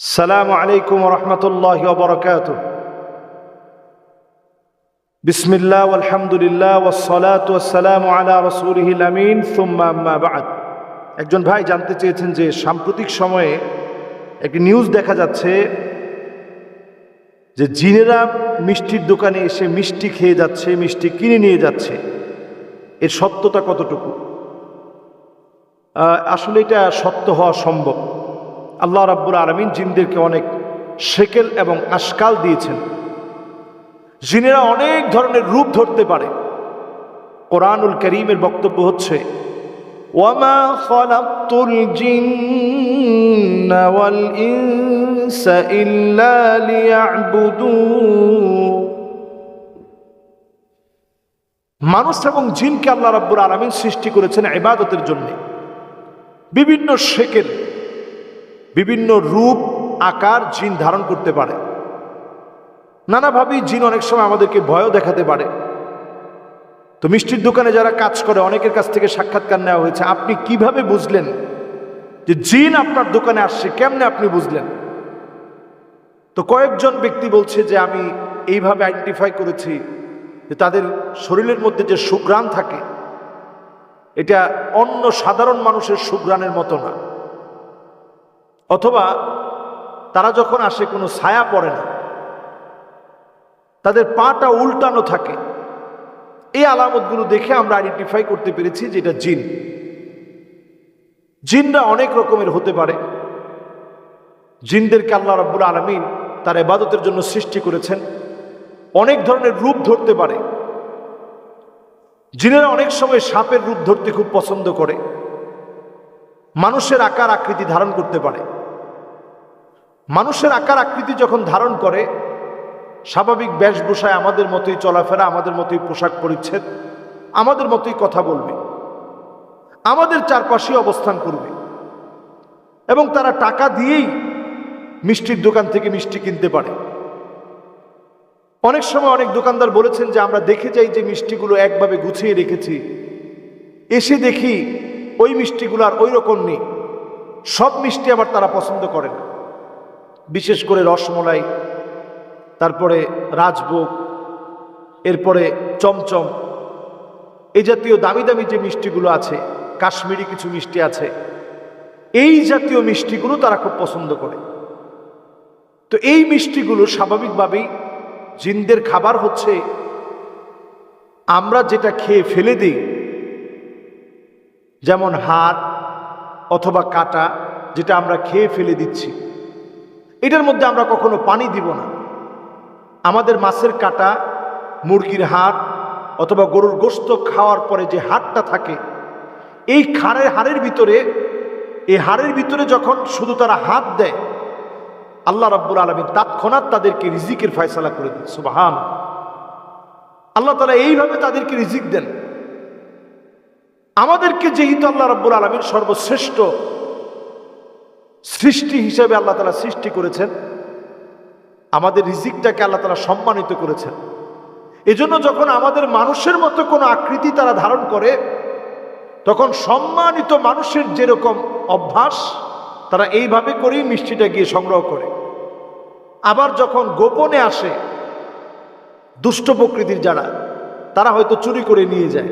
السلام عليكم ورحمة الله وبركاته. بسم الله والحمد لله والصلاة والسلام على رسوله الأمين ثم أما بعد. একজন ভাই জানতে চেয়েছেন যে সাম্প্রতিক সময়ে একটি নিউজ দেখা যাচ্ছে যে জিনেরা মিষ্টির দোকানে এসে মিষ্টি খেয়ে যাচ্ছে, মিষ্টি কিনে নিয়ে যাচ্ছে, এর সত্যতা কতটুকু? আসলে এটা সত্য হওয়া সম্ভব। আল্লাহ রাব্বুল আলামিন জিনদেরকে অনেক শেকেল এবং আশকাল দিয়েছেন। জিনেরা অনেক ধরনের রূপ ধরতে পারে। কোরআনুল কারীমের বক্তব্য হচ্ছে ওয়ামা খালাকতুল জিন্না ওয়াল ইনসা ইল্লা লিয়াবুদুন। মানুষ এবং জিনকে আল্লাহ রাব্বুল আলামিন সৃষ্টি করেছেন ইবাদতের জন্য। বিভিন্ন শেকেল, বিভিন্ন রূপ আকার জিন ধারণ করতে পারে। নানাভাবেই জিন অনেক সময় আমাদেরকে ভয়ও দেখাতে পারে। তো মিষ্টির দোকানে যারা কাজ করে অনেকের কাছ থেকে সাক্ষাৎকার নেওয়া হয়েছে, আপনি কিভাবে বুঝলেন যে জিন আপনার দোকানে আসছে? কেমনে আপনি বুঝলেন? তো কয়েকজন ব্যক্তি বলছে যে আমি এইভাবে আইডেন্টিফাই করেছি যে তাদের শরীরের মধ্যে যে সুঘ্রাণ থাকে এটা অন্য সাধারণ মানুষের সুঘ্রাণের মতো না, অথবা তারা যখন আসে কোনো ছায়া পড়ে না, তাদের পাটা উল্টানো থাকে। এই আলামতগুলো দেখে আমরা আইডেন্টিফাই করতে পেরেছি যে এটা জিন। জিনরা অনেক রকমের হতে পারে। জিনদেরকে আল্লাহ রাব্বুল আলামিন তার ইবাদতের জন্য সৃষ্টি করেছেন। অনেক ধরনের রূপ ধরতে পারে। জিনেরা অনেক সময় সাপের রূপ ধরতে খুব পছন্দ করে। মানুষের আকার আকৃতি ধারণ করতে পারে। মানুষের আকার আকৃতি যখন ধারণ করে, স্বাভাবিক বেশভূষায় আমাদের মতোই চলাফেরা, আমাদের মতোই পোশাক পরিচ্ছদ, আমাদের মতোই কথা বলবে, আমাদের চারপাশে অবস্থান করবে, এবং তারা টাকা দিয়েই মিষ্টির দোকান থেকে মিষ্টি কিনতে পারে। অনেক সময় অনেক দোকানদার বলেছেন যে আমরা দেখে যাই যে মিষ্টিগুলো একভাবে গুছিয়ে রেখেছি, এসে দেখি ওই মিষ্টিগুলো আর ওই রকম নেই। সব মিষ্টি আবার তারা পছন্দ করে না। বিশেষ করে রসমলাই, তারপরে রাজভোগ, এরপরে চমচম, এই জাতীয় দামি দামি যে মিষ্টিগুলো আছে, কাশ্মীরি কিছু মিষ্টি আছে, এই জাতীয় মিষ্টিগুলো তারা খুব পছন্দ করে। তো এই মিষ্টিগুলো স্বাভাবিকভাবেই জিনদের খাবার হচ্ছে। আমরা যেটা খেয়ে ফেলে দিই, যেমন হাড় অথবা কাটা, যেটা আমরা খেয়ে ফেলে দিচ্ছি, এটার মধ্যে আমরা কখনো পানি দিব না। আমাদের মাছের কাটা, মুরগির হাড় অথবা গরুর গোশত খাওয়ার পরে যে হাড়টা থাকে, এই হাড়ের ভিতরে যখন শুধু তারা হাত দেয়, আল্লাহ রাব্বুল আলামিন তৎক্ষণাৎ তাদেরকে রিজিকের ফয়সালা করে দেন। সুবহান আল্লাহ তাআলা এইভাবে তাদেরকে রিজিক দেন। আমাদেরকে যেহেতু আল্লাহ রাব্বুল আলামিন সর্বশ্রেষ্ঠ সৃষ্টি হিসেবে আল্লাহ তাআলা সৃষ্টি করেছেন, আমাদের রিজিকটাকে আল্লাহ তাআলা সম্মানিত করেছেন। এজন্য যখন আমাদের মানুষের মতো কোনো আকৃতি তারা ধারণ করে, তখন সম্মানিত মানুষের যেরকম অভ্যাস, তারা এইভাবে করেই মিষ্টিটা গিয়ে সংগ্রহ করে। আবার যখন গোপনে আসে দুষ্ট প্রকৃতির যারা, তারা হয়তো চুরি করে নিয়ে যায়।